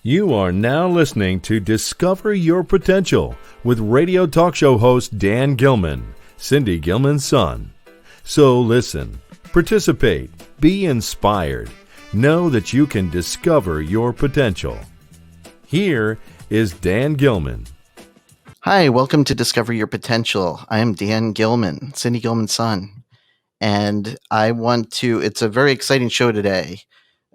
You are now listening to Discover Your Potential with radio talk show host Dan Gilman, Cindy Gilman's son. So listen, participate, be inspired. Know that you can discover your potential. Here is Dan Gilman. Hi, welcome to Discover Your Potential. I am Dan Gilman, Cindy Gilman's son. And it's a very exciting show today.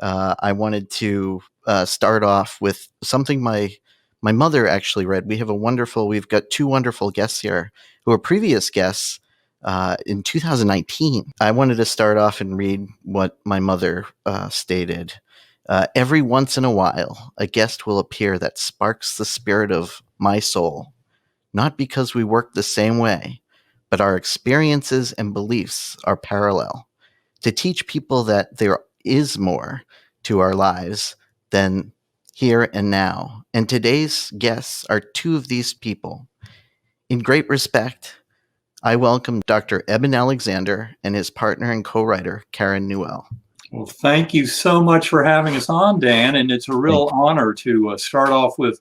I wanted to start off with something my mother actually read. We've got two wonderful guests here who are previous guests in 2019. I wanted to start off and read what my mother stated. Every once in a while, a guest will appear that sparks the spirit of my soul, not because we work the same way, but our experiences and beliefs are parallel, to teach people that there is more to our lives than here and now. And today's guests are two of these people. In great respect, I welcome Dr. Eben Alexander and his partner and co-writer, Karen Newell. Well, thank you so much for having us on, Dan. And it's a real honor to start off with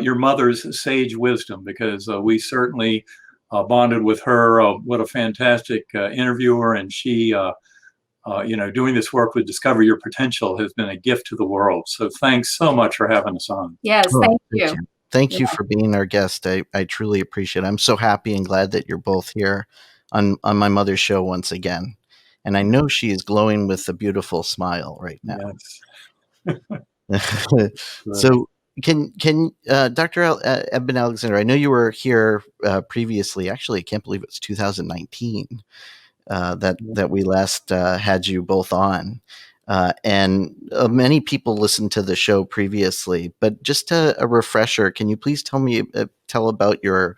your mother's sage wisdom, because we certainly bonded with her. What a fantastic interviewer. And she, doing this work with Discover Your Potential has been a gift to the world. So thanks so much for having us on. Yes, thank you. Thank you for being our guest. I truly appreciate it. I'm so happy and glad that you're both here on my mother's show once again. And I know she is glowing with a beautiful smile right now. Yes. So can Dr. Eben Alexander, I know you were here previously. Actually, I can't believe it's 2019 that we last had you both on. And many people listened to the show previously, but just a refresher, can you please tell about your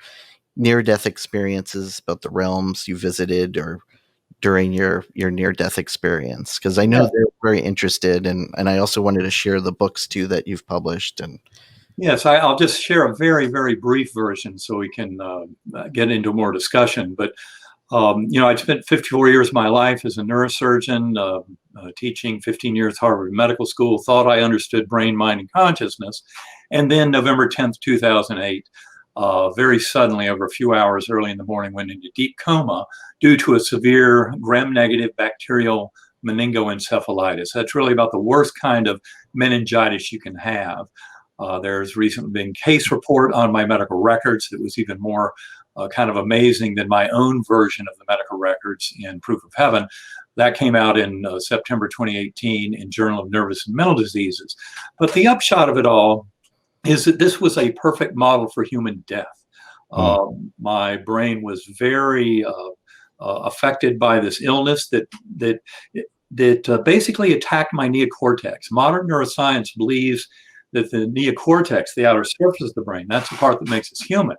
near-death experiences, about the realms you visited or during your near-death experience? Because I know they're very interested, and I also wanted to share the books too that you've published. And yes, I'll just share a very, very brief version so we can get into more discussion. But I spent 54 years of my life as a neurosurgeon, teaching 15 years at Harvard Medical School, thought I understood brain, mind, and consciousness. And then November 10th, 2008, very suddenly, over a few hours early in the morning, went into deep coma due to a severe gram-negative bacterial meningoencephalitis. That's really about the worst kind of meningitis you can have. There's recently been a case report on my medical records that was even more kind of amazing than my own version of the medical records in Proof of Heaven. That came out in September 2018 in Journal of Nervous and Mental Diseases. But the upshot of it all is that this was a perfect model for human death. My brain was very affected by this illness that basically attacked my neocortex. Modern neuroscience believes that the neocortex, the outer surface of the brain, that's the part that makes us human.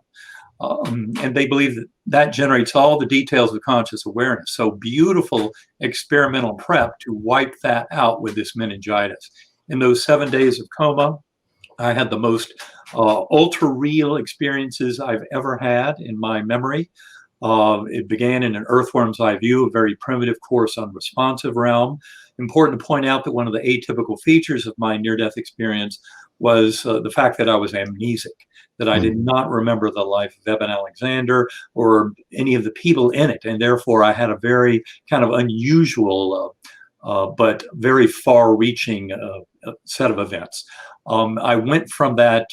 And they believe that generates all the details of conscious awareness. So beautiful experimental prep to wipe that out with this meningitis. In those 7 days of coma, I had the most ultra real experiences I've ever had in my memory. It began in an earthworm's eye view, a very primitive, coarse, unresponsive realm. Important to point out that one of the atypical features of my near-death experience was the fact that I was amnesic, that I did not remember the life of Eben Alexander or any of the people in it. And therefore, I had a very kind of unusual but very far-reaching set of events. I went from that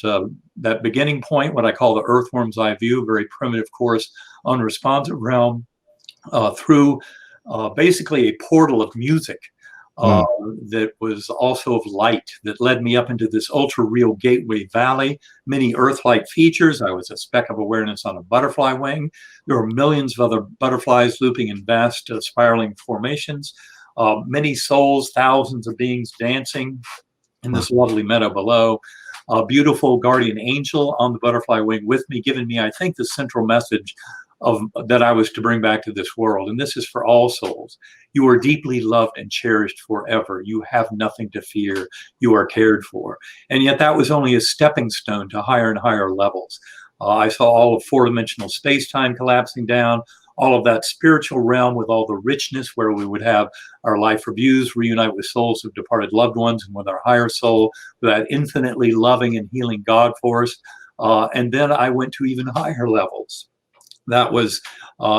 beginning point, what I call the earthworm's eye view, very primitive, coarse, unresponsive realm, through basically a portal of music that was also of light, that led me up into this ultra-real gateway valley, many Earth-like features. I was a speck of awareness on a butterfly wing. There were millions of other butterflies looping in vast spiraling formations, many souls, thousands of beings dancing in this lovely meadow below. A beautiful guardian angel on the butterfly wing with me, giving me, I think, the central message that I was to bring back to this world. And this is for all souls. You are deeply loved and cherished forever. You have nothing to fear. You are cared for. And yet that was only a stepping stone to higher and higher levels. I saw all of four-dimensional space-time collapsing down, all of that spiritual realm with all the richness where we would have our life reviews, reunite with souls of departed loved ones and with our higher soul, with that infinitely loving and healing God force. And then I went to even higher levels. That was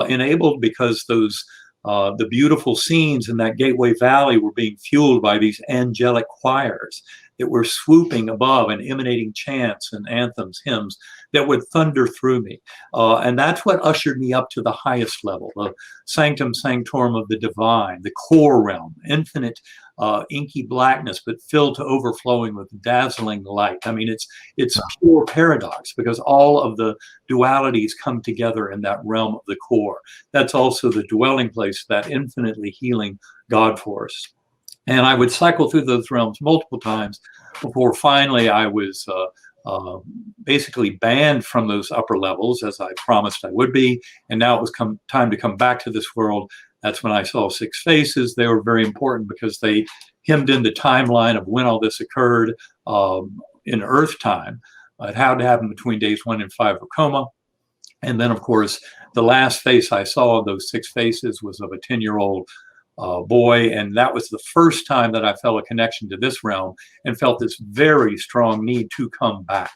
enabled because the beautiful scenes in that Gateway Valley were being fueled by these angelic choirs that were swooping above and emanating chants and anthems, hymns that would thunder through me. And that's what ushered me up to the highest level, the sanctum sanctorum of the divine, the core realm, infinite inky blackness, but filled to overflowing with dazzling light. I mean, it's pure paradox because all of the dualities come together in that realm of the core. That's also the dwelling place of that infinitely healing God force. And I would cycle through those realms multiple times before finally I was basically banned from those upper levels, as I promised I would be. And now it was time to come back to this world. That's when I saw 6 faces. They were very important because they hemmed in the timeline of when all this occurred in Earth time. It had to happen between days 1 and 5 of coma. And then, of course, the last face I saw of those 6 faces was of a 10-year-old boy. And that was the first time that I felt a connection to this realm and felt this very strong need to come back.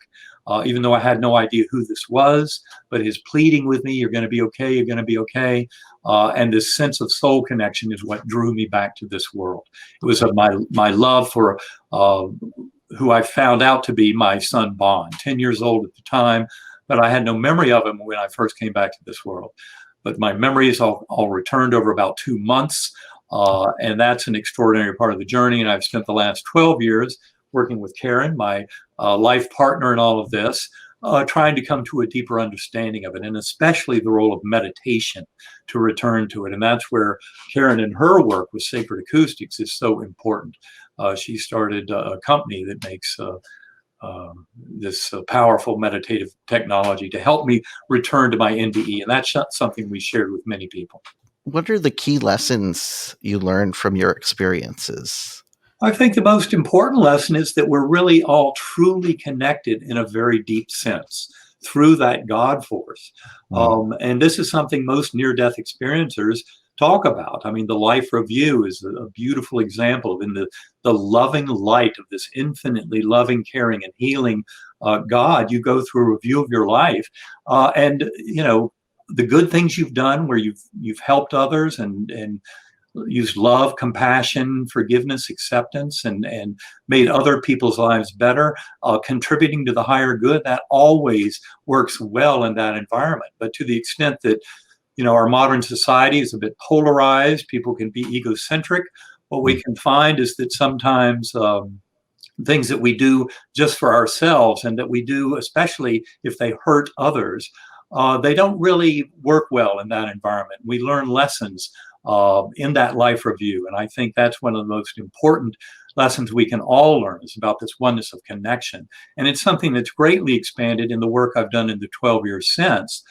Even though I had no idea who this was, but his pleading with me, you're going to be okay, you're going to be okay. And this sense of soul connection is what drew me back to this world. It was my love for who I found out to be my son, Bond, 10 years old at the time, but I had no memory of him when I first came back to this world. But my memories all returned over about 2 months. And that's an extraordinary part of the journey. And I've spent the last 12 years working with Karen, my life partner in all of this, trying to come to a deeper understanding of it, and especially the role of meditation to return to it. And that's where Karen and her work with Sacred Acoustics is so important. She started a company that makes this powerful meditative technology to help me return to my NDE. And that's something we shared with many people. What are the key lessons you learned from your experiences? I think the most important lesson is that we're really all truly connected in a very deep sense through that God force. And this is something most near-death experiencers talk about. I mean, the life review is a beautiful example in the loving light of this infinitely loving, caring, and healing God. You go through a review of your life, and you know the good things you've done, where you've helped others and used love, compassion, forgiveness, acceptance, and made other people's lives better, contributing to the higher good. That always works well in that environment. But to the extent that our modern society is a bit polarized, people can be egocentric. What we can find is that sometimes things that we do just for ourselves, and that we do especially if they hurt others, they don't really work well in that environment. We learn lessons in that life review. And I think that's one of the most important lessons we can all learn, is about this oneness of connection. And it's something that's greatly expanded in the work I've done in the 12 years since,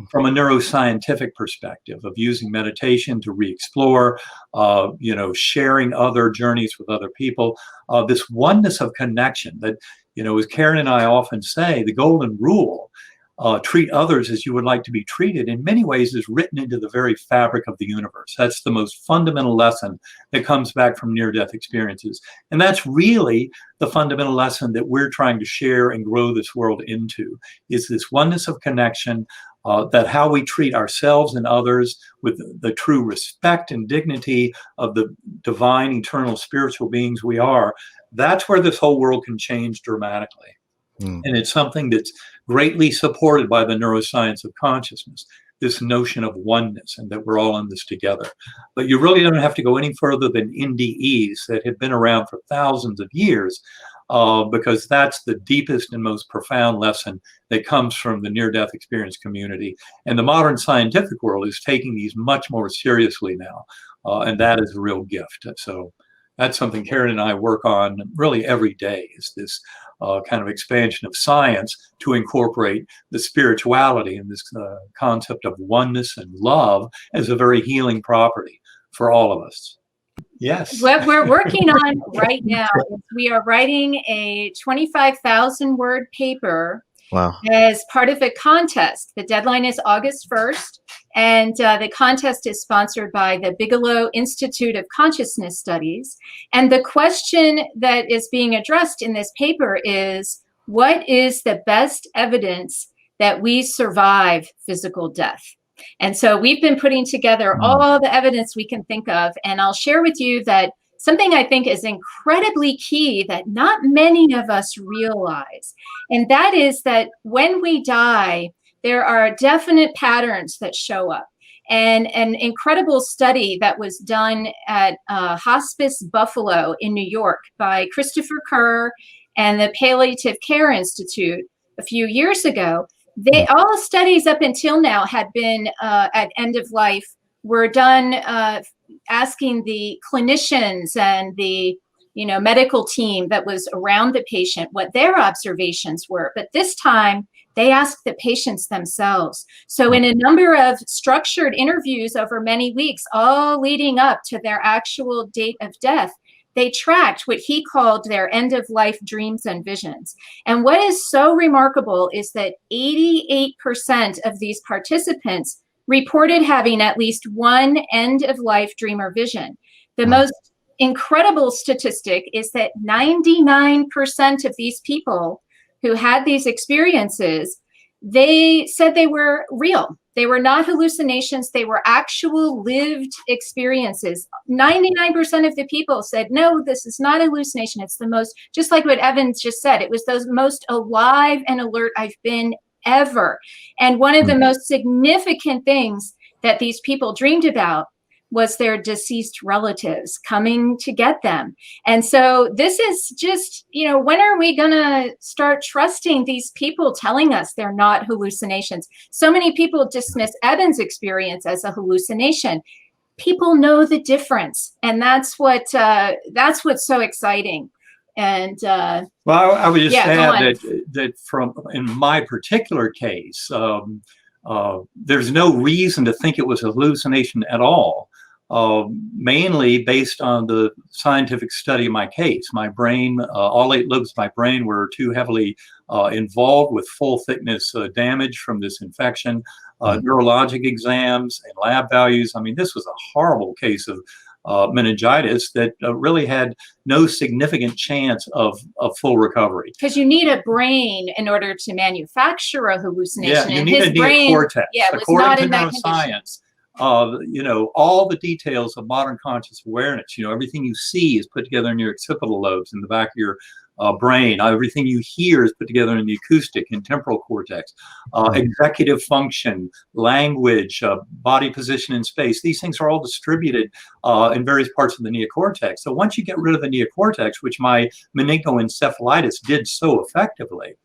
from a neuroscientific perspective of using meditation to re-explore, sharing other journeys with other people, this oneness of connection that, as Karen and I often say, the golden rule, treat others as you would like to be treated, in many ways is written into the very fabric of the universe. That's the most fundamental lesson that comes back from near-death experiences. And that's really the fundamental lesson that we're trying to share and grow this world into, is this oneness of connection, that how we treat ourselves and others with the true respect and dignity of the divine, eternal, spiritual beings we are, that's where this whole world can change dramatically. And it's something that's greatly supported by the neuroscience of consciousness, this notion of oneness, and that we're all in this together. But you really don't have to go any further than NDEs that have been around for thousands of years, because that's the deepest and most profound lesson that comes from the near-death experience community. And the modern scientific world is taking these much more seriously now, and that is a real gift. So that's something Karen and I work on really every day, is this kind of expansion of science to incorporate the spirituality and this concept of oneness and love as a very healing property for all of us. Yes. What we're working on right now is we are writing a 25,000 word paper Wow. as part of a contest. The deadline is August 1st, and the contest is sponsored by the Bigelow Institute of Consciousness Studies. And the question that is being addressed in this paper is, what is the best evidence that we survive physical death? And so we've been putting together all the evidence we can think of, and I'll share with you that something I think is incredibly key that not many of us realize, and that is that when we die, there are definite patterns that show up. And an incredible study that was done at Hospice Buffalo in New York by Christopher Kerr and the Palliative Care Institute a few years ago, all studies up until now had been at end of life were done asking the clinicians and the medical team that was around the patient what their observations were. But this time they asked the patients themselves. So in a number of structured interviews over many weeks, all leading up to their actual date of death, they tracked what he called their end-of-life dreams and visions. And what is so remarkable is that 88% of these participants reported having at least one end-of-life dream or vision. The most incredible statistic is that 99% of these people who had these experiences, they said they were real. They were not hallucinations. They were actual lived experiences. 99% of the people said, no, this is not a hallucination. It's the most, just like what Ebens just said, it was the most alive and alert I've been ever. And one of the most significant things that these people dreamed about was their deceased relatives coming to get them. And so this is just, when are we going to start trusting these people telling us they're not hallucinations? So many people dismiss Ebens' experience as a hallucination. People know the difference. And that's what's so exciting. And well, I would just add that from in my particular case, there's no reason to think it was a hallucination at all. Mainly based on the scientific study of my case. My brain, all 8 lobes of my brain were too heavily involved with full thickness damage from this infection, neurologic exams and lab values. I mean, this was a horrible case of meningitis that really had no significant chance of full recovery. Because you need a brain in order to manufacture a hallucination. Yeah, you need a neocortex. Yeah, according to neuroscience. All the details of modern conscious awareness, everything you see is put together in your occipital lobes in the back of your brain. Everything you hear is put together in the acoustic and temporal cortex. Executive function, language, body position in space. These things are all distributed in various parts of the neocortex. So once you get rid of the neocortex, which my meningoencephalitis did so effectively,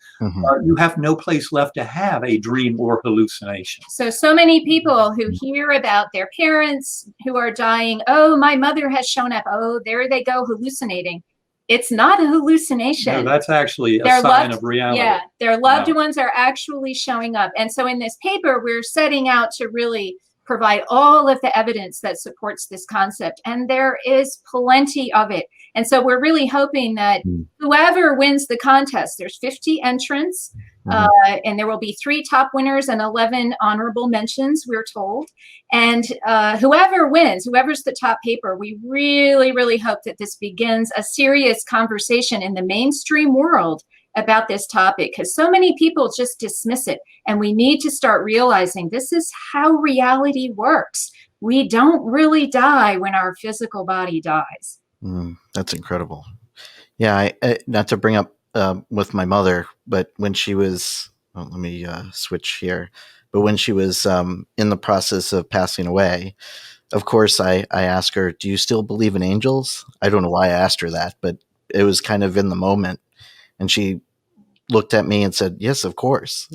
you have no place left to have a dream or hallucination. So many people who hear about their parents who are dying, oh, my mother has shown up, oh, there they go hallucinating. It's not a hallucination. No, that's actually a sign of reality. Yeah, their loved ones are actually showing up. And so in this paper, we're setting out to really provide all of the evidence that supports this concept. And there is plenty of it. And so we're really hoping that whoever wins the contest, there's 50 entrants, and there will be 3 top winners and 11 honorable mentions, we're told. And whoever wins, whoever's the top paper, we really, really hope that this begins a serious conversation in the mainstream world about this topic, because so many people just dismiss it. And we need to start realizing this is how reality works. We don't really die when our physical body dies. That's incredible. Yeah, I not to bring up with my mother, but when she was, let me switch here. But when she was in the process of passing away, of course, I asked her, do you still believe in angels? I don't know why I asked her that, but it was kind of in the moment. And she looked at me and said, yes, of course.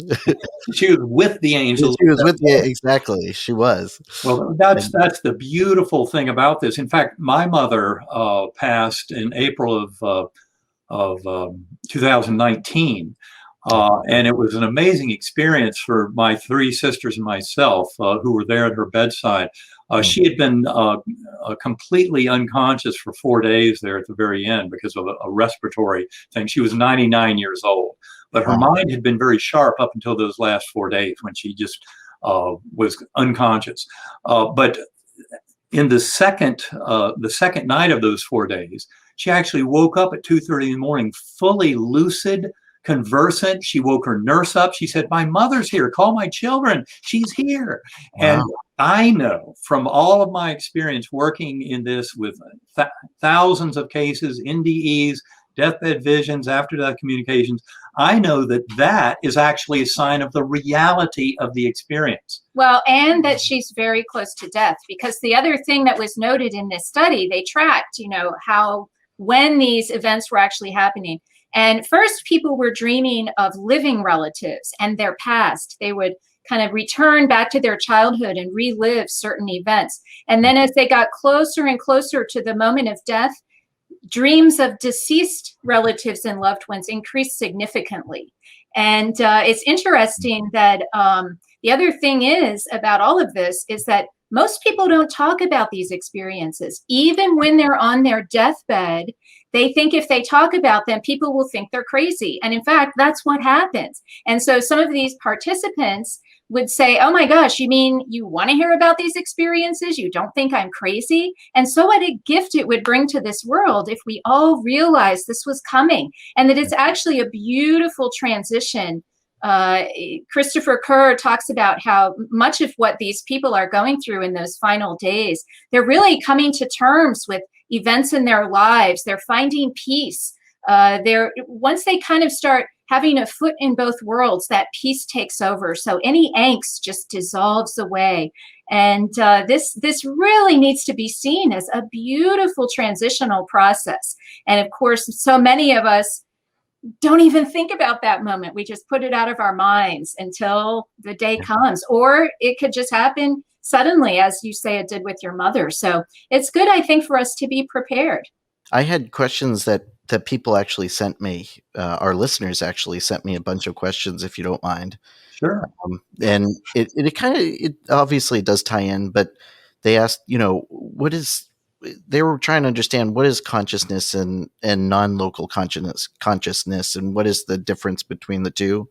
She was with the angels. She was with you. Exactly. She was. Well, that's the beautiful thing about this. In fact, my mother passed in April of 2019. And it was an amazing experience for my 3 sisters and myself who were there at her bedside. She had been completely unconscious for 4 days there at the very end because of a respiratory thing. She was 99 years old. But her mind had been very sharp up until those last 4 days when she just was unconscious. But in the second night of those 4 days, she actually woke up at 2:30 in the morning, fully lucid, conversant. She woke her nurse up. She said, "My mother's here. Call my children. She's here." Wow. And I know from all of my experience working in this with thousands of cases, NDEs, deathbed visions, after-death communications, I know that that is actually a sign of the reality of the experience. Well, and that she's very close to death, because the other thing that was noted in this study, they tracked, when these events were actually happening. And first, people were dreaming of living relatives and their past. They would kind of return back to their childhood and relive certain events. And then as they got closer and closer to the moment of death, dreams of deceased relatives and loved ones increased significantly. And it's interesting that the other thing is about all of this is that most people don't talk about these experiences. Even when they're on their deathbed, they think if they talk about them, people will think they're crazy. And in fact, that's what happens. And so some of these participants would say, "Oh my gosh, you mean you want to hear about these experiences? You don't think I'm crazy?" And so what a gift it would bring to this world if we all realized this was coming, and that it's actually a beautiful transition. Christopher Kerr talks about how much of what these people are going through in those final days, they're really coming to terms with events in their lives. They're finding peace. Once they kind of start having a foot in both worlds, that peace takes over. So any angst just dissolves away. And this really needs to be seen as a beautiful transitional process. And of course, so many of us don't even think about that moment. We just put it out of our minds until the day comes, or it could just happen suddenly, as you say it did with your mother. So it's good, I think, for us to be prepared. I had questions that people actually sent me. Our listeners actually sent me a bunch of questions, if you don't mind. Sure. And it obviously does tie in, but they asked, they were trying to understand what is consciousness and non-local consciousness, and what is the difference between the two?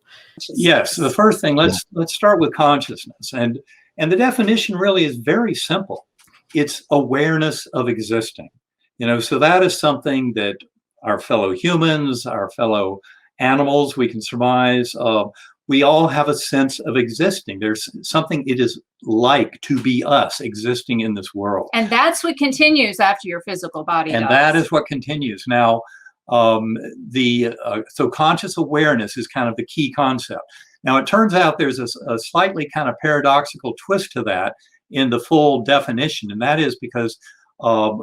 Yes. The first thing, let's start with consciousness. And the definition really is very simple. It's awareness of existing. So that is something that our fellow humans, our fellow animals, we can surmise, we all have a sense of existing. There's something it is like to be us existing in this world. And that's what continues after your physical body dies. And that is what continues. Now, so conscious awareness is kind of the key concept. Now, it turns out there's a slightly kind of paradoxical twist to that in the full definition, and that is because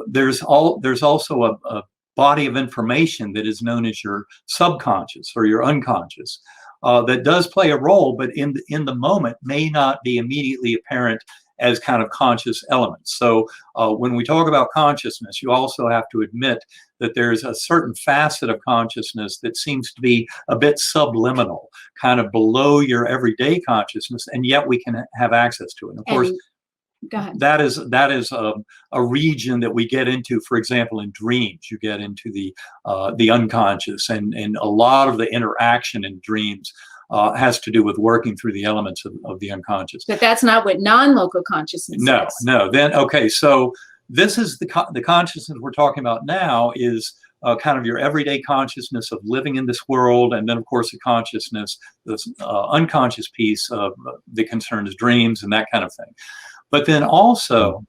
there's also a body of information that is known as your subconscious or your unconscious that does play a role, but in the moment may not be immediately apparent as kind of conscious elements. So when we talk about consciousness, you also have to admit that there's a certain facet of consciousness that seems to be a bit subliminal, kind of below your everyday consciousness, and yet we can have access to it. And of course, go ahead. That is a region that we get into, for example, in dreams. You get into the unconscious, and a lot of the interaction in dreams has to do with working through the elements of the unconscious. But that's not what non-local consciousness is. No. Then, okay, so this is the consciousness we're talking about now is kind of your everyday consciousness of living in this world, and then, of course, the consciousness, this unconscious piece that concerns dreams and that kind of thing. But then also,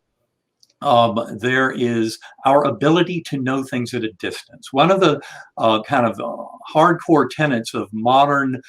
there is our ability to know things at a distance. One of the kind of hardcore tenets of modern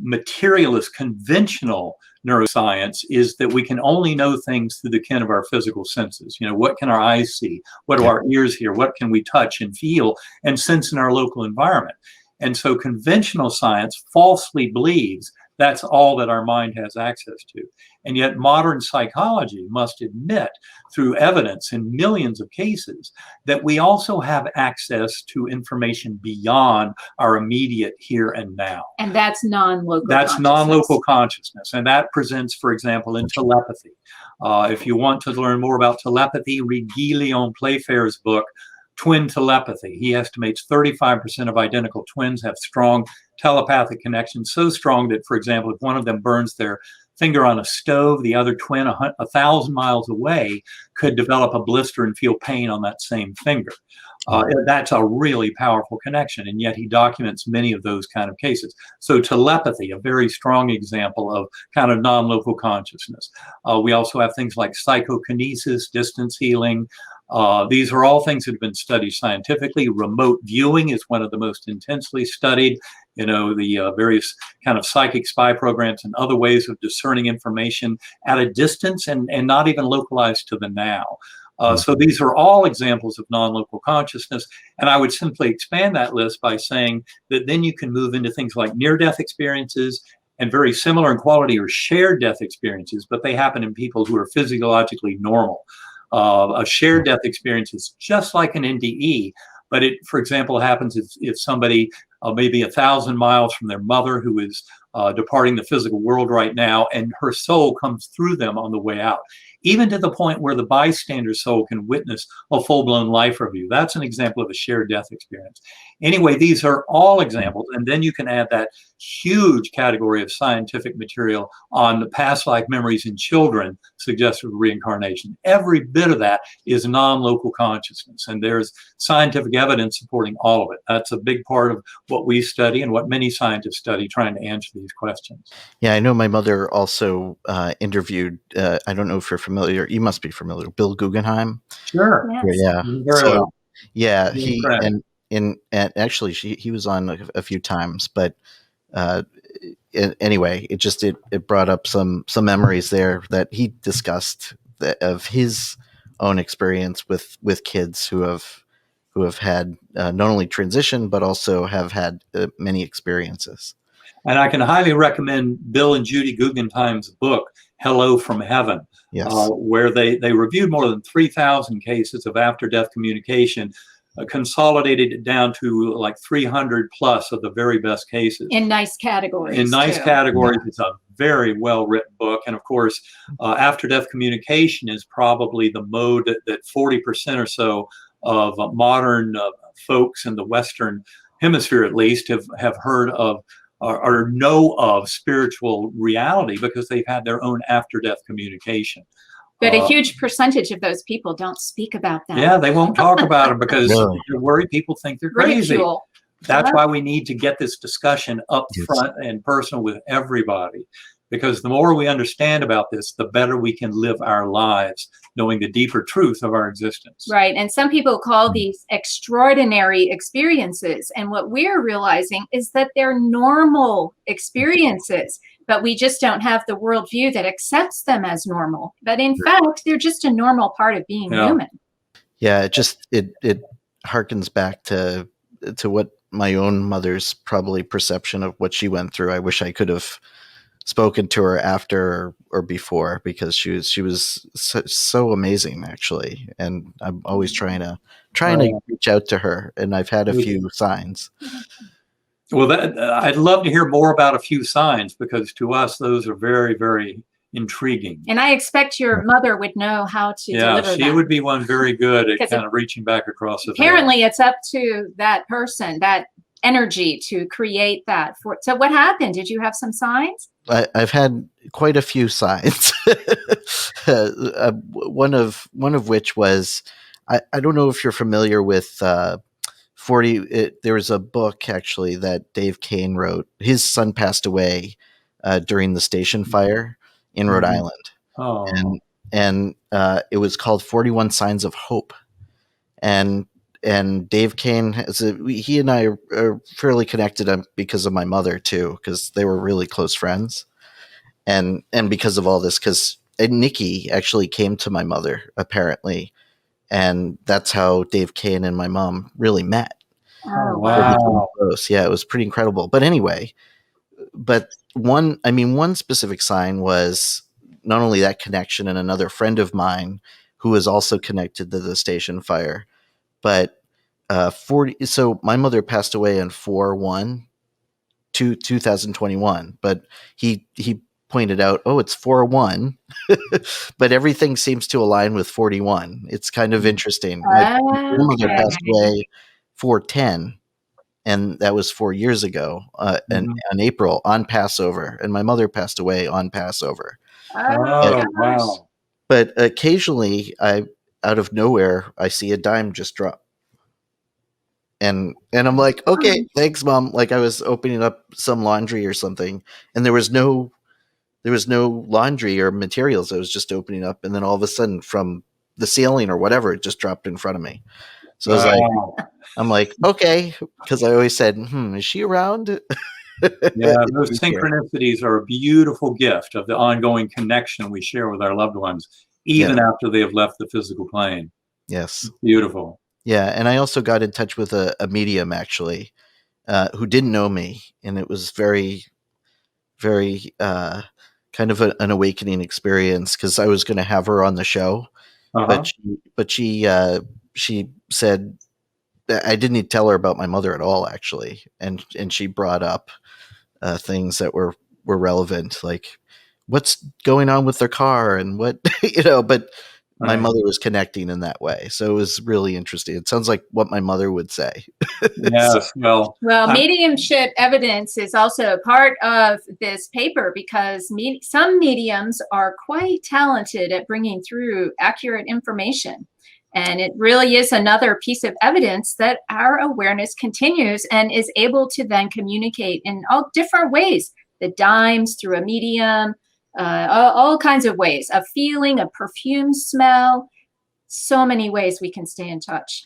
materialist, conventional neuroscience is that we can only know things through the ken of our physical senses. What can our eyes see? What do our ears hear? What can we touch and feel and sense in our local environment? And so conventional science falsely believes that's all that our mind has access to. And yet modern psychology must admit through evidence in millions of cases that we also have access to information beyond our immediate here and now. And that's non-local That's non-local consciousness. And that presents, for example, in telepathy. If you want to learn more about telepathy, read Guy Léon Playfair's book, twin telepathy. He estimates 35% of identical twins have strong telepathic connections, so strong that, for example, if one of them burns their finger on a stove, the other twin 1,000 miles away could develop a blister and feel pain on that same finger. That's a really powerful connection, and yet he documents many of those kind of cases. So telepathy, a very strong example of kind of non-local consciousness. We also have things like psychokinesis, distance healing. These are all things that have been studied scientifically. Remote viewing is one of the most intensely studied. The various kind of psychic spy programs and other ways of discerning information at a distance and not even localized to the now. So these are all examples of non-local consciousness. And I would simply expand that list by saying that then you can move into things like near-death experiences and very similar in quality or shared death experiences, but they happen in people who are physiologically normal. A shared death experience is just like an NDE, but it, for example, happens if somebody maybe 1,000 miles from their mother who is departing the physical world right now, and her soul comes through them on the way out, even to the point where the bystander soul can witness a full-blown life review. That's an example of a shared death experience. Anyway, these are all examples, and then you can add that huge category of scientific material on the past life memories in children suggestive of reincarnation. Every bit of that is non-local consciousness, and there's scientific evidence supporting all of it. That's a big part of what we study and what many scientists study, trying to answer these questions. Yeah, I know my mother also interviewed, I don't know if you're familiar, you must be familiar, Bill Guggenheim. Sure. Yes. Yeah. Very well. Yeah, Very and actually he was on a few times, but anyway, it brought up some memories there that he discussed of his own experience with kids who have had not only transition but also have had many experiences. And I can highly recommend Bill and Judy Guggenheim's book, Hello from Heaven, Yes. where they reviewed more than 3,000 cases of after-death communication, consolidated it down to like 300 plus of the very best cases. In nice categories. In nice too. categories. It's a very well-written book. And of course, after-death communication is probably the mode that 40% or so of modern folks in the Western hemisphere, at least, have heard of or know of spiritual reality because they've had their own after-death communication. But a huge percentage of those people don't speak about that. Yeah, they won't talk about it because Really? they're worried people think they're crazy. Ridicule. That's why we need to get this discussion up Yes. front and personal with everybody. Because the more we understand about this, the better we can live our lives, knowing the deeper truth of our existence. Right. And some people call these extraordinary experiences. And what we're realizing is that they're normal experiences, but we just don't have the worldview that accepts them as normal. But in fact, they're just a normal part of being human. Yeah, it harkens back to what my own mother's probably perception of what she went through. I wish I could have spoken to her after or before, because she was so amazing, actually. And I'm always trying to reach out to her, and I've had a few signs. Well, I'd love to hear more about a few signs, because to us those are very, very intriguing. And I expect your mother would know how to deliver she them. would be one very good at kind of reaching back across the Apparently, it's up to that person, that energy, to create that. So what happened? Did you have some signs? I've had quite a few signs. One of which was, I don't know if you're familiar with 40. There was a book actually that Dave Kane wrote. His son passed away during the station fire in Rhode Island. Oh. And it was called 41 Signs of Hope. And Dave Kane, he and I are fairly connected because of my mother too, because they were really close friends, and because of all this, because Nikki actually came to my mother apparently, and that's how Dave Kane and my mom really met. Oh, wow. Close. Yeah, it was pretty incredible. But anyway, one specific sign was not only that connection and another friend of mine who was also connected to the station fire. But 40. So my mother passed away on 4/1/2021. But he pointed out, oh, it's 4-1, but everything seems to align with 41. It's kind of interesting. My grandmother passed away 4-10, and that was 4 years ago, in April, on Passover, and my mother passed away on Passover. Oh, wow. But occasionally, out of nowhere, I see a dime just drop. And I'm like, okay, thanks, Mom. Like, I was opening up some laundry or something, and there was no laundry or materials. I was just opening up, and then all of a sudden, from the ceiling or whatever, it just dropped in front of me. So I was like, I'm like, okay, because I always said, is she around? Yeah, those synchronicities are a beautiful gift of the ongoing connection we share with our loved ones, even after they have left the physical plane. Yes. Beautiful. Yeah, and I also got in touch with a medium, actually, who didn't know me, and it was very, very kind of an awakening experience, because I was going to have her on the show, but she said, I didn't even tell her about my mother at all, actually, and she brought up things that were relevant, like what's going on with their car and what but my mother was connecting in that way, so it was really interesting. It sounds like what my mother would say. Yes. Well, mediumship evidence is also part of this paper, because some mediums are quite talented at bringing through accurate information. And it really is another piece of evidence that our awareness continues and is able to then communicate in all different ways. The dimes through a medium, all kinds of ways, a feeling, a perfume smell, so many ways we can stay in touch.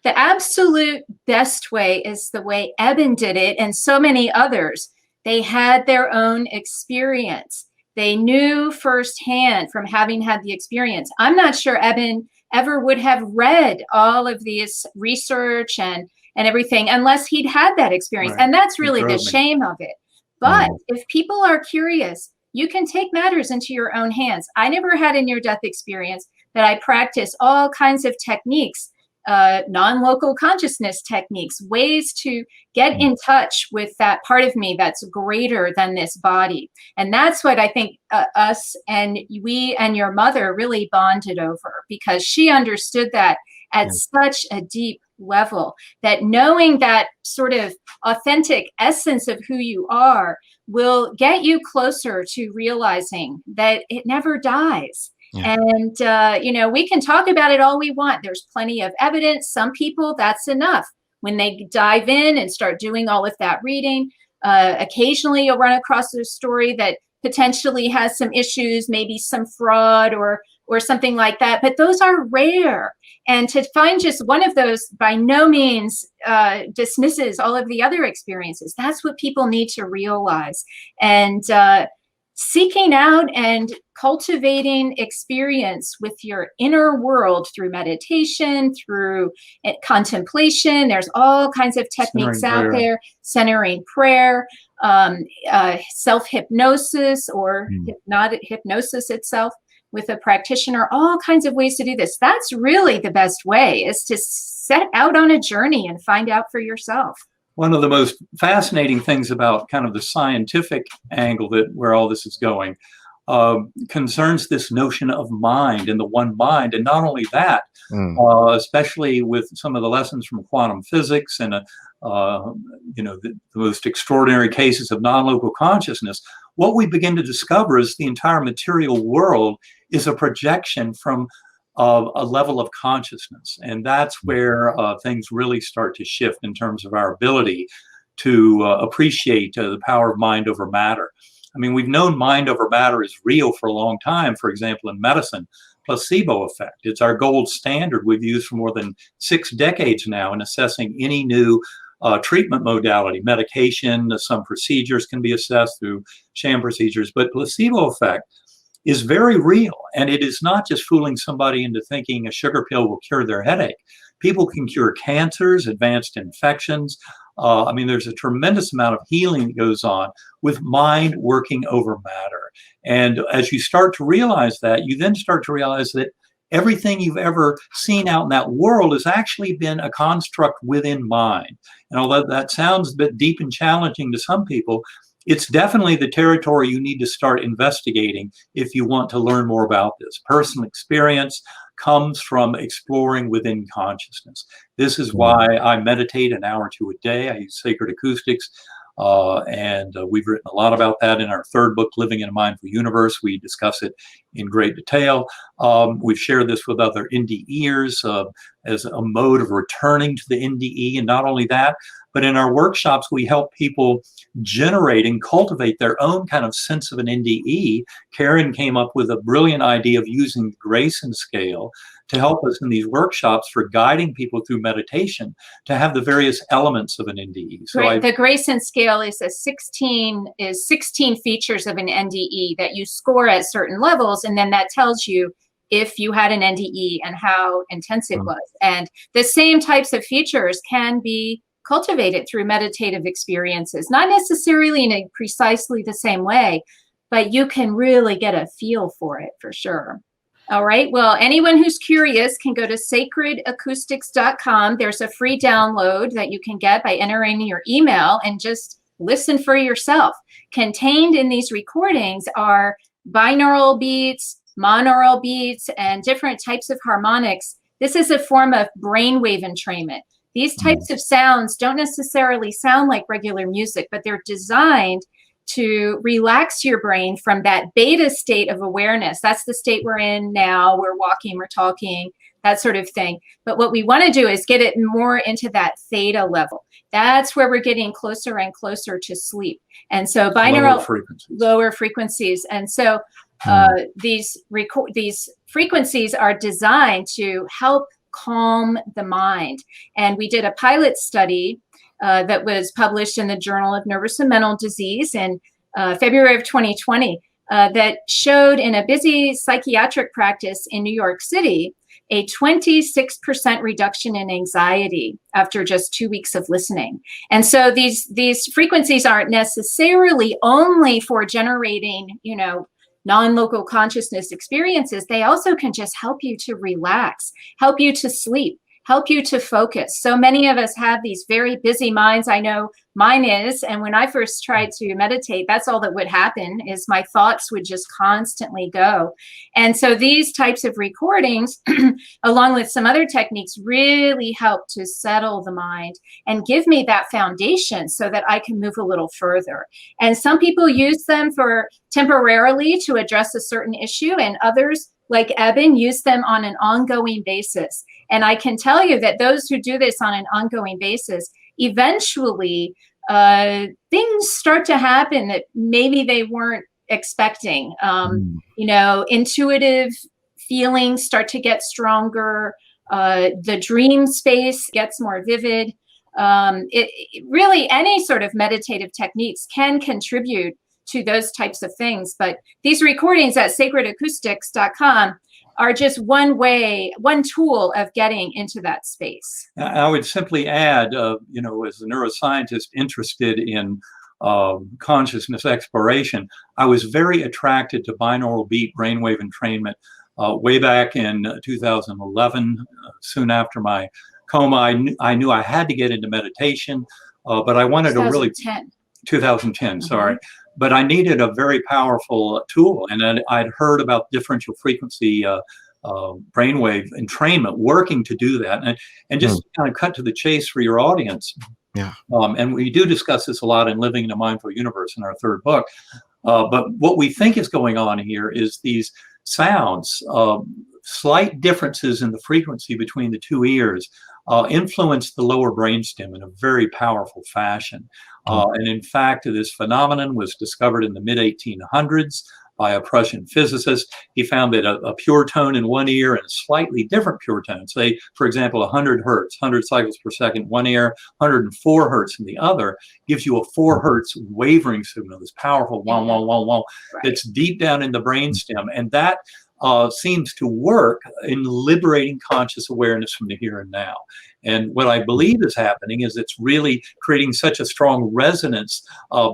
The absolute best way is the way Eben did it, and so many others. They had their own experience. They knew firsthand from having had the experience. I'm not sure Eben ever would have read all of this research and everything unless he'd had that experience. And that's really the shame of it. But if people are curious, you can take matters into your own hands. I never had a near-death experience, but I practice all kinds of techniques, non-local consciousness techniques, ways to get in touch with that part of me that's greater than this body. And that's what I think us and we and your mother really bonded over, because she understood that at such a deep level, that knowing that sort of authentic essence of who you are will get you closer to realizing that it never dies. And, we can talk about it all we want. There's plenty of evidence. Some people, that's enough. When they dive in and start doing all of that reading, occasionally you'll run across a story that potentially has some issues, maybe some fraud or something like that. But those are rare. And to find just one of those by no means dismisses all of the other experiences. That's what people need to realize. And seeking out and cultivating experience with your inner world through meditation, through contemplation. There's all kinds of techniques out there, centering prayer, self-hypnosis or hypnosis itself with a practitioner, all kinds of ways to do this. That's really the best way, is to set out on a journey and find out for yourself. One of the most fascinating things about kind of the scientific angle where all this is going concerns this notion of mind and the one mind. And not only that, especially with some of the lessons from quantum physics and the most extraordinary cases of non-local consciousness, what we begin to discover is the entire material world is a projection from a level of consciousness. And that's where things really start to shift in terms of our ability to appreciate the power of mind over matter. I mean, we've known mind over matter is real for a long time. For example, in medicine, placebo effect. It's our gold standard we've used for more than 6 decades now in assessing any new treatment modality, medication. Some procedures can be assessed through sham procedures, but placebo effect is very real. And it is not just fooling somebody into thinking a sugar pill will cure their headache. People can cure cancers, advanced infections. There's a tremendous amount of healing that goes on with mind working over matter. And as you start to realize that, you then start to realize that everything you've ever seen out in that world has actually been a construct within mind. And although that sounds a bit deep and challenging to some people, it's definitely the territory you need to start investigating if you want to learn more about this. Personal experience comes from exploring within consciousness. This is why I meditate an hour or two a day. I use sacred acoustics. And we've written a lot about that in our third book, Living in a Mindful Universe. We discuss it in great detail. We've shared this with other NDEers as a mode of returning to the NDE. And not only that, but in our workshops, we help people generate and cultivate their own kind of sense of an NDE. Karen came up with a brilliant idea of using the Grayson Scale to help us in these workshops for guiding people through meditation to have the various elements of an NDE. So the Grayson Scale is 16 features of an NDE that you score at certain levels, and then that tells you if you had an NDE and how intense it was. And the same types of features can be cultivated through meditative experiences, not necessarily in precisely the same way, but you can really get a feel for it for sure. All right. Well, anyone who's curious can go to sacredacoustics.com. There's a free download that you can get by entering your email and just listen for yourself. Contained in these recordings are binaural beats, monaural beats, and different types of harmonics. This is a form of brainwave entrainment. These types of sounds don't necessarily sound like regular music, but they're designed to relax your brain from that beta state of awareness. That's the state we're in now. We're walking, we're talking, that sort of thing. But what we want to do is get it more into that theta level. That's where we're getting closer and closer to sleep. And so binaural lower frequencies. And so these frequencies are designed to help calm the mind. And we did a pilot study that was published in the Journal of Nervous and Mental Disease in February of 2020 that showed in a busy psychiatric practice in New York City a 26% reduction in anxiety after just 2 weeks of listening. And so these frequencies aren't necessarily only for generating, non-local consciousness experiences. They also can just help you to relax, help you to sleep, help you to focus. So many of us have these very busy minds. I know mine is. And when I first tried to meditate, that's all that would happen is my thoughts would just constantly go. And so these types of recordings, along with some other techniques, really help to settle the mind and give me that foundation so that I can move a little further. And some people use them for temporarily to address a certain issue, and others, like Eben, use them on an ongoing basis. And I can tell you that those who do this on an ongoing basis, eventually things start to happen that maybe they weren't expecting. Intuitive feelings start to get stronger. The dream space gets more vivid. Really, any sort of meditative techniques can contribute to those types of things. But these recordings at sacredacoustics.com are just one tool of getting into that space. I would simply add, as a neuroscientist interested in consciousness exploration, I was very attracted to binaural beat brainwave entrainment way back in 2011, soon after my coma. I knew I had to get into meditation, but I wanted to really... 2010, sorry. But I needed a very powerful tool, and I'd heard about differential frequency brainwave entrainment working to do that. And just kind of cut to the chase for your audience. Yeah. And we do discuss this a lot in Living in a Mindful Universe in our third book. But what we think is going on here is these sounds, slight differences in the frequency between the two ears influence the lower brainstem in a very powerful fashion. And in fact, this phenomenon was discovered in the mid-1800s by a Prussian physicist. He found that a pure tone in one ear and a slightly different pure tone, say, for example, 100 hertz, 100 cycles per second, one ear, 104 hertz in the other, gives you a 4 hertz wavering signal, this powerful wah, wah, wah, wah, that's deep down in the brainstem. And that seems to work in liberating conscious awareness from the here and now. And what I believe is happening is it's really creating such a strong resonance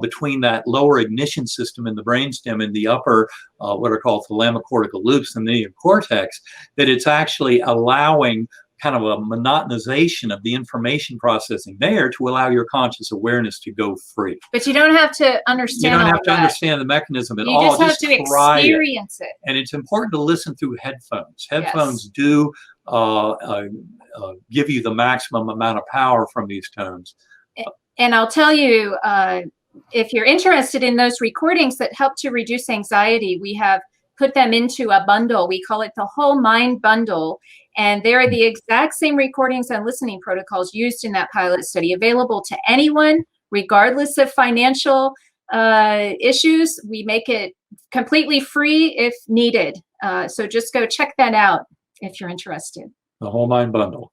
between that lower ignition system in the brainstem and the upper, what are called thalamocortical loops in the neocortex, that it's actually allowing kind of a monotonization of the information processing there to allow your conscious awareness to go free. But you don't have to understand. You don't have to understand the mechanism at all. You just have to experience it. And it's important to listen through headphones. Headphones do give you the maximum amount of power from these tones. And I'll tell you, if you're interested in those recordings that help to reduce anxiety, we have put them into a bundle. We call it the Whole Mind Bundle. And they are the exact same recordings and listening protocols used in that pilot study, available to anyone, regardless of financial issues. We make it completely free if needed. So just go check that out if you're interested. The Whole Mind Bundle.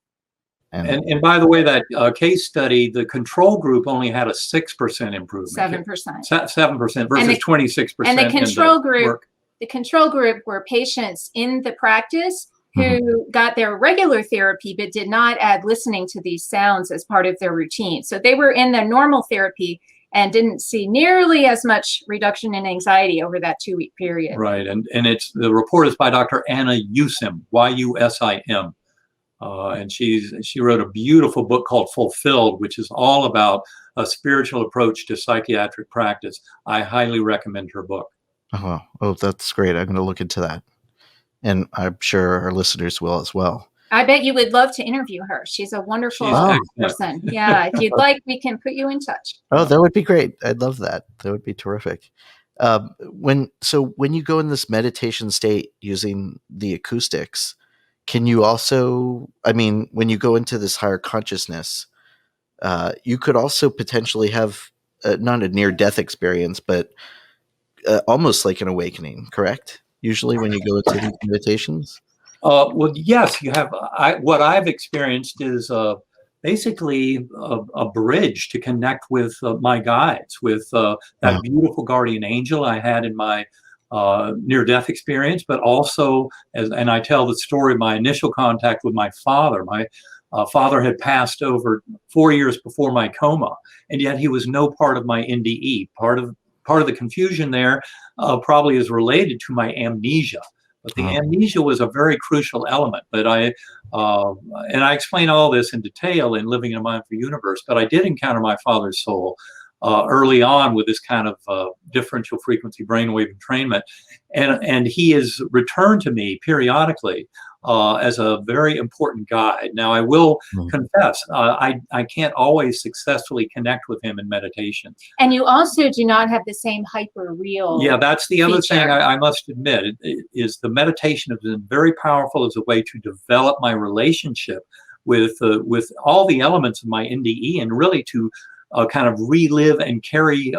And by the way, that case study, the control group only had a 6% improvement. 7%. 7% versus 26%. And the control group, the control group were patients in the practice who got their regular therapy but did not add listening to these sounds as part of their routine. So they were in the normal therapy and didn't see nearly as much reduction in anxiety over that 2-week period. Right, and it's the report is by Dr. Anna Yusim, Y-U-S-I-M. And she wrote a beautiful book called Fulfilled, which is all about a spiritual approach to psychiatric practice. I highly recommend her book. Oh, that's great. I'm going to look into that. And I'm sure our listeners will as well. I bet you would love to interview her. She's a wonderful person. Yeah, if you'd like, we can put you in touch. Oh, that would be great. I'd love that. That would be terrific. When you go in this meditation state using the acoustics, can you also, when you go into this higher consciousness, you could also potentially have not a near-death experience, but almost like an awakening, correct? Usually when you go into these meditations? Well, yes, you have. What I've experienced is basically a bridge to connect with my guides, with that beautiful guardian angel I had in my near-death experience, but also, and I tell the story of my initial contact with my father. My father had passed over 4 years before my coma, and yet he was no part of my NDE. Part of the confusion there probably is related to my amnesia. But the amnesia was a very crucial element. But I explain all this in detail in Living in a Mindful Universe. But I did encounter my father's soul early on with this kind of differential frequency brainwave entrainment, and he has returned to me periodically as a very important guide. Now, I will confess, I can't always successfully connect with him in meditation. And you also do not have the same hyper real. Yeah, that's the other thing I must admit, is the meditation has been very powerful as a way to develop my relationship with all the elements of my NDE, and really to kind of relive and carry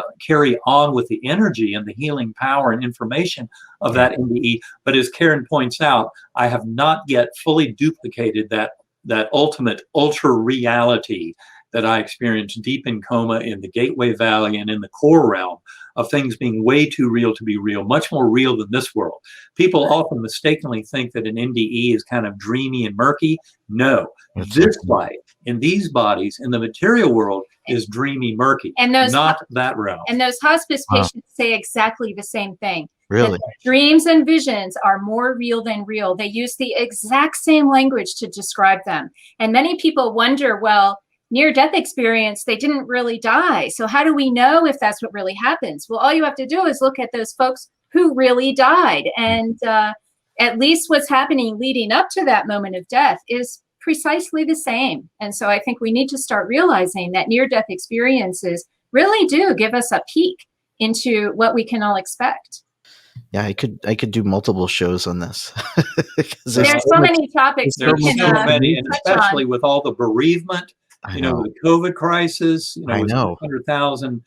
on with the energy and the healing power and information of that NDE. But as Karen points out, I have not yet fully duplicated that ultimate ultra reality that I experienced deep in coma in the Gateway Valley and in the core realm of things being way too real to be real, much more real than this world. People often mistakenly think that an NDE is kind of dreamy and murky. No, this light in these bodies in the material world is dreamy, murky, and not that realm. And those hospice patients say exactly the same thing. Really? That dreams and visions are more real than real. They use the exact same language to describe them. And many people wonder, well, near-death experience, they didn't really die. So how do we know if that's what really happens? Well, all you have to do is look at those folks who really died. And at least what's happening leading up to that moment of death is precisely the same. And so I think we need to start realizing that near-death experiences really do give us a peek into what we can all expect. Yeah, I could do multiple shows on this. There's so many topics. There's so many, and especially with all the bereavement, with the COVID crisis, with 100,000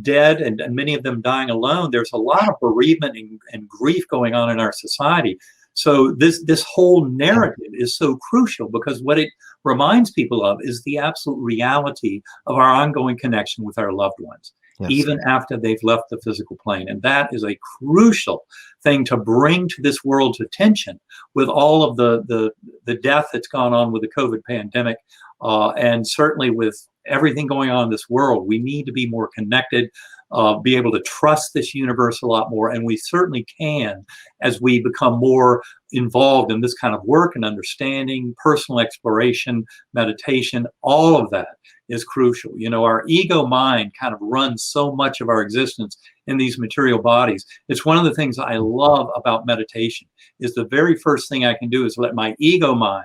dead and many of them dying alone. There's a lot of bereavement and grief going on in our society. So this whole narrative is so crucial, because what it reminds people of is the absolute reality of our ongoing connection with our loved ones, even after they've left the physical plane. And that is a crucial thing to bring to this world's attention with all of the death that's gone on with the COVID pandemic, and certainly with everything going on in this world. We need to be more connected, be able to trust this universe a lot more. And we certainly can as we become more involved in this kind of work and understanding, personal exploration, meditation. All of that is crucial. You know, our ego mind kind of runs so much of our existence in these material bodies. It's one of the things I love about meditation is the very first thing I can do is let my ego mind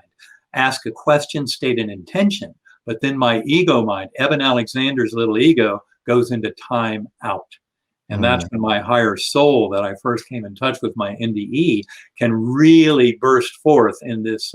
ask a question, state an intention, but then my ego mind, Eben Alexander's little ego, goes into time out. And that's when my higher soul that I first came in touch with, my NDE, can really burst forth in this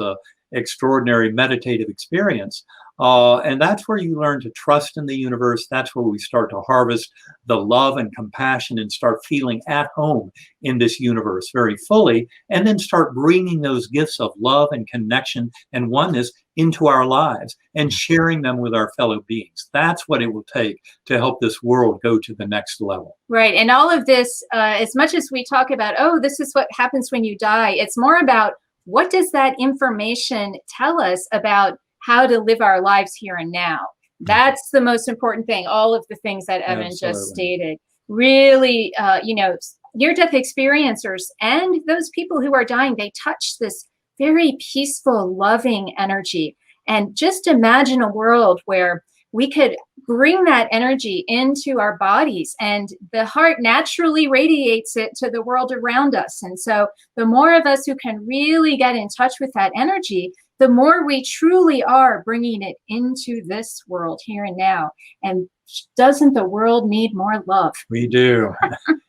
extraordinary meditative experience. And that's where you learn to trust in the universe. That's where we start to harvest the love and compassion and start feeling at home in this universe very fully, and then start bringing those gifts of love and connection and oneness into our lives and sharing them with our fellow beings. That's what it will take to help this world go to the next level. Right. And all of this, as much as we talk about, oh, this is what happens when you die, it's more about what does that information tell us about how to live our lives here and now. That's the most important thing. All of the things that Eben just stated, really, you know, near-death experiencers and those people who are dying, they touch this very peaceful, loving energy. And just imagine a world where we could bring that energy into our bodies, and the heart naturally radiates it to the world around us. And so the more of us who can really get in touch with that energy, the more we truly are bringing it into this world here and now. And doesn't the world need more love? We do.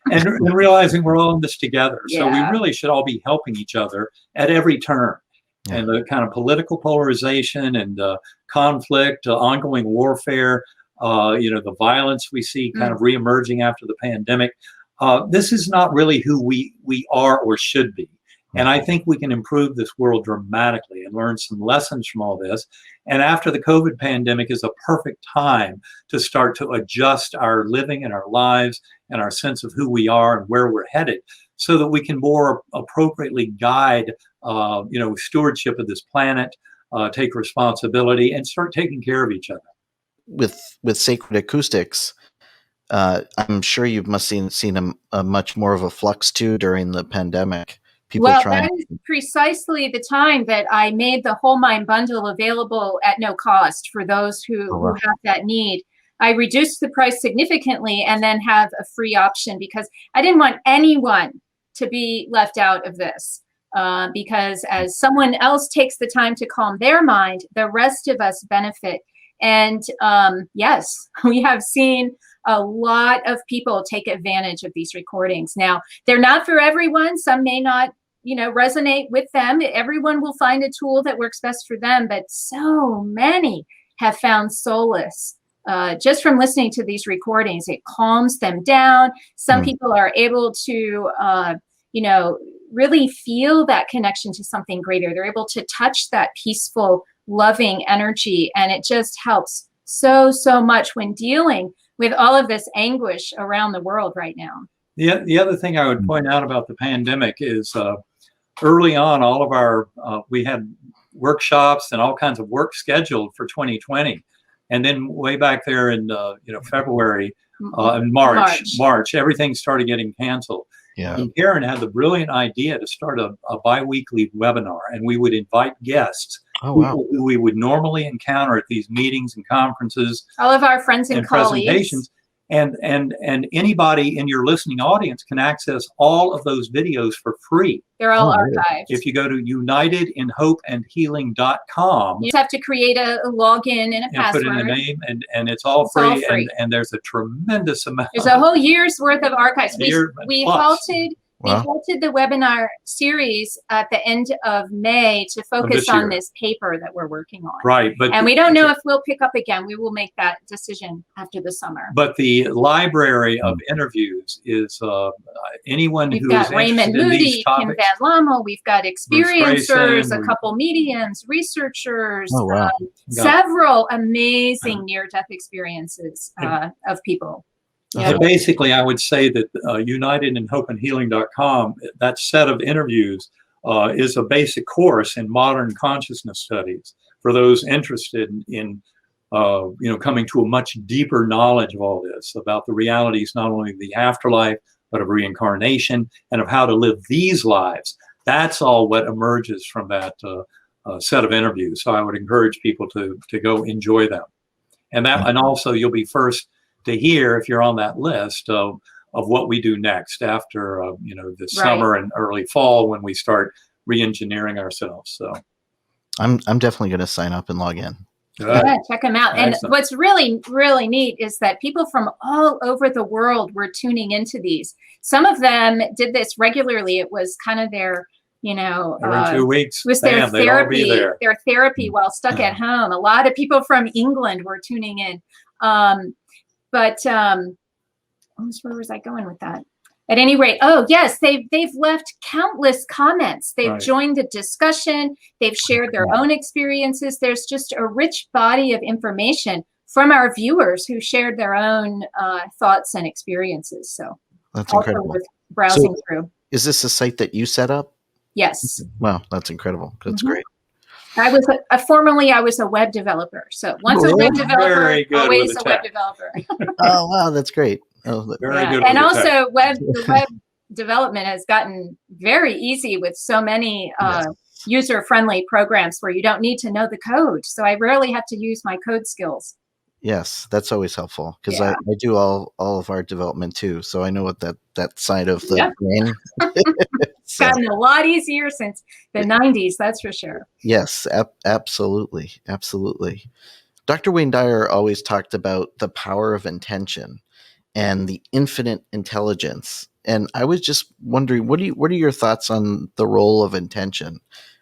and realizing we're all in this together. Yeah. So we really should all be helping each other at every turn. Yeah. And the kind of political polarization and conflict, ongoing warfare, you know, the violence we see kind of reemerging after the pandemic. This is not really who we are or should be. And I think we can improve this world dramatically and learn some lessons from all this. And after the COVID pandemic is a perfect time to start to adjust our living and our lives and our sense of who we are and where we're headed, so that we can more appropriately guide, you know, stewardship of this planet, take responsibility, and start taking care of each other. With sacred acoustics, I'm sure you must have seen a much more of a flux too during the pandemic. Well, that is precisely the time that I made the Whole Mind Bundle available at no cost for those who have that need. I reduced the price significantly and then have a free option because I didn't want anyone to be left out of this. Because as someone else takes the time to calm their mind, the rest of us benefit. And yes, we have seen a lot of people take advantage of these recordings. Now, they're not for everyone. Some may not, you know, resonate with them. Everyone will find a tool that works best for them, but so many have found solace just from listening to these recordings. It calms them down. Some people are able to, you know, really feel that connection to something greater. They're able to touch that peaceful, loving energy, and it just helps so much when dealing with all of this anguish around the world right now. The other thing I would point out about the pandemic is early on, all of our, we had workshops and all kinds of work scheduled for 2020. And then way back there in, you know, February and March, everything started getting canceled. Yeah. And Karen had the brilliant idea to start a bi-weekly webinar, and we would invite guests who we would normally encounter at these meetings and conferences. All of our friends and colleagues. Presentations. And anybody in your listening audience can access all of those videos for free. They're all archived. If you go to unitedinhopeandhealing.com. You just have to create a login and a password. Put in a name, and it's all free. And there's a tremendous amount. There's a whole year's worth of archives. We halted the webinar series at the end of May to focus on this paper that we're working on. Right. And we don't know if we'll pick up again. We will make that decision after the summer. But the library of interviews is anyone who is Raymond interested in Moody, these topics. Kim Van Lommel, we've got experiencers, Grayson, a couple mediums, researchers, wow. Several amazing near-death experiences of people. Yeah. Basically, I would say that unitedinhopeandhealing.com, that set of interviews is a basic course in modern consciousness studies for those interested in coming to a much deeper knowledge of all this, about the realities not only of the afterlife, but of reincarnation and of how to live these lives. That's all what emerges from that set of interviews. So I would encourage people to go enjoy them. And also you'll be first to hear, if you're on that list, of what we do next after the summer and early fall, when we start re-engineering ourselves. So I'm definitely going to sign up and log in. Yeah, check them out. And Excellent. what's really, really neat is that people from all over the world were tuning into these. Some of them did this regularly. It was kind of their, every 2 weeks, was their therapy, there. while stuck at home. A lot of people from England were tuning in. Where was I going with that? At any rate, oh yes, they've left countless comments. They've joined the discussion. They've shared their own experiences. There's just a rich body of information from our viewers who shared their own thoughts and experiences. So that's incredible. With browsing through. Is this a site that you set up? Yes. Wow, that's incredible. That's great. I was formerly I was a web developer. So once a web developer, always a web developer. Oh wow, that's great. Oh, very good. And also the web development has gotten very easy with so many user-friendly programs where you don't need to know the code. So I rarely have to use my code skills. Yes, that's always helpful because I do all of our development too. So I know what that side of the brain. It's gotten a lot easier since the 90s, that's for sure. Yes, absolutely. Absolutely. Dr. Wayne Dyer always talked about the power of intention and the infinite intelligence. And I was just wondering, what are your thoughts on the role of intention,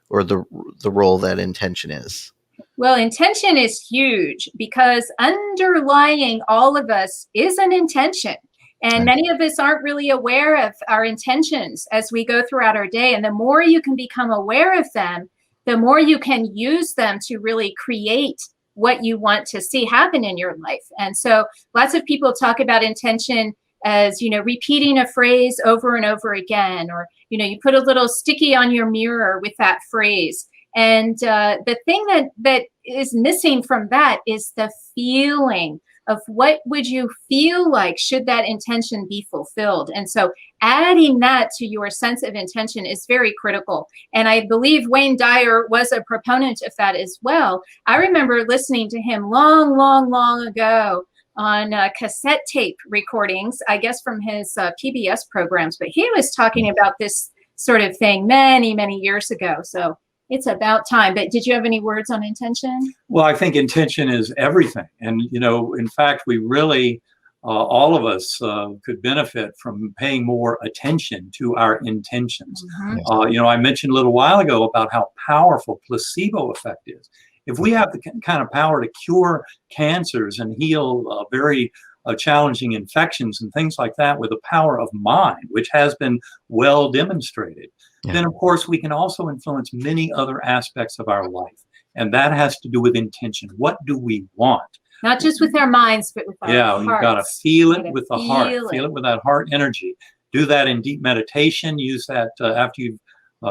or the role that intention is? Well, intention is huge because underlying all of us is an intention. And many of us aren't really aware of our intentions as we go throughout our day. And the more you can become aware of them, the more you can use them to really create what you want to see happen in your life. And so lots of people talk about intention as, repeating a phrase over and over again, or, you put a little sticky on your mirror with that phrase. And the thing that is missing from that is the feeling of what would you feel like should that intention be fulfilled. And so adding that to your sense of intention is very critical. And I believe Wayne Dyer was a proponent of that as well. I remember listening to him long, long, long ago on cassette tape recordings, I guess from his PBS programs. But he was talking about this sort of thing many, many years ago. So it's about time. But did you have any words on intention? Well, I think intention is everything. And, in fact, we really, all of us could benefit from paying more attention to our intentions. Mm-hmm. I mentioned a little while ago about how powerful placebo effect is. If we have the kind of power to cure cancers and heal very challenging infections and things like that with the power of mind, which has been well demonstrated, then of course we can also influence many other aspects of our life. And that has to do with intention. What do we want? Not just with our minds, but with our hearts. You've got to feel it with the heart. Feel it with that heart energy. Do that in deep meditation. Use that after you've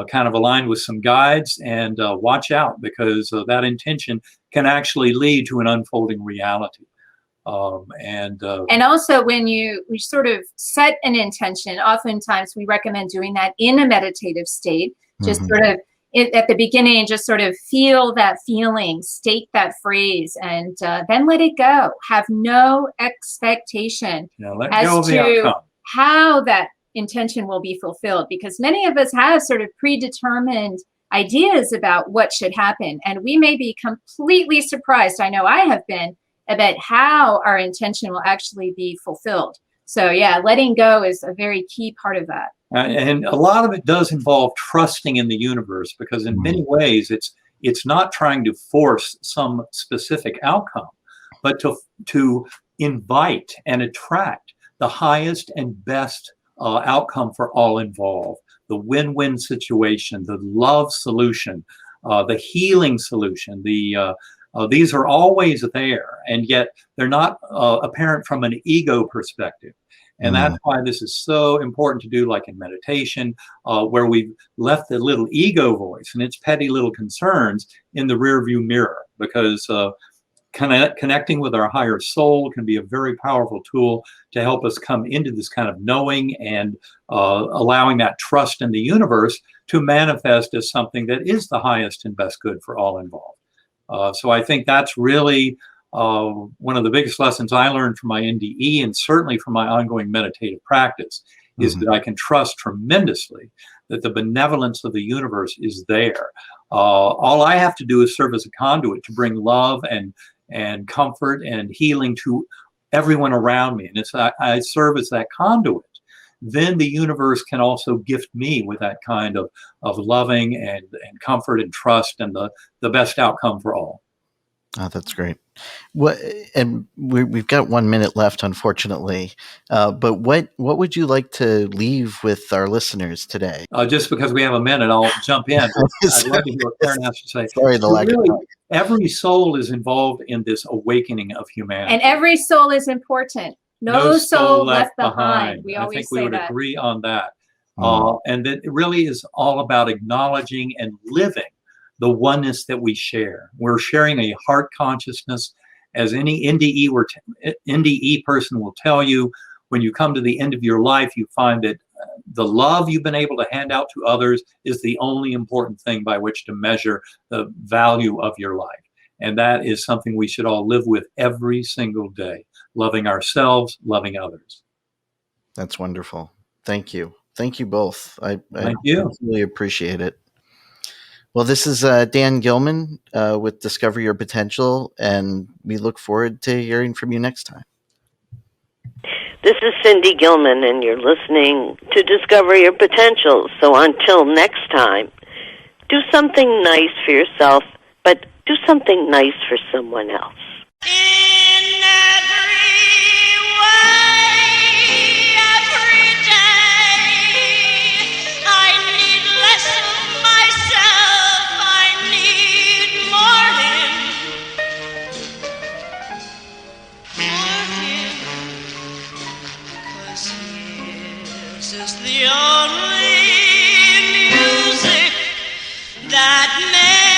kind of aligned with some guides, and watch out, because that intention can actually lead to an unfolding reality. And also when we sort of set an intention, oftentimes we recommend doing that in a meditative state, just sort of at the beginning, just sort of feel that feeling, state that phrase, and then let it go. Have no expectation as to how that intention will be fulfilled, because many of us have sort of predetermined ideas about what should happen, and we may be completely surprised. I know I have been, about how our intention will actually be fulfilled. So letting go is a very key part of that. And a lot of it does involve trusting in the universe, because in many ways it's not trying to force some specific outcome, but to invite and attract the highest and best outcome for all involved. The win-win situation, the love solution, the healing solution, these are always there, and yet they're not apparent from an ego perspective. And that's why this is so important to do, like in meditation, where we've left the little ego voice and its petty little concerns in the rearview mirror, because connecting with our higher soul can be a very powerful tool to help us come into this kind of knowing and allowing that trust in the universe to manifest as something that is the highest and best good for all involved. So I think that's really one of the biggest lessons I learned from my NDE and certainly from my ongoing meditative practice is that I can trust tremendously that the benevolence of the universe is there. All I have to do is serve as a conduit to bring love and comfort and healing to everyone around me. And I serve as that conduit. Then the universe can also gift me with that kind of loving and comfort and trust and the best outcome for all. Oh, that's great. We've got 1 minute left, unfortunately. But what would you like to leave with our listeners today? Just because we have a minute, I'll jump in. I'd love to hear what Karen has to say. Sorry, the lack of time. Every soul is involved in this awakening of humanity. And every soul is important. No soul left behind. We always say that. I think we would agree on that. And that it really is all about acknowledging and living the oneness that we share. We're sharing a heart consciousness, as any NDE person will tell you. When you come to the end of your life, you find that the love you've been able to hand out to others is the only important thing by which to measure the value of your life. And that is something we should all live with every single day, loving ourselves, loving others. That's wonderful. Thank you. Thank you both. I really appreciate it. Well, this is Dan Gilman with Discover Your Potential, and we look forward to hearing from you next time. This is Cindy Gilman, and you're listening to Discover Your Potential. So until next time, do something nice for yourself, but do something nice for someone else. Is the only music that makes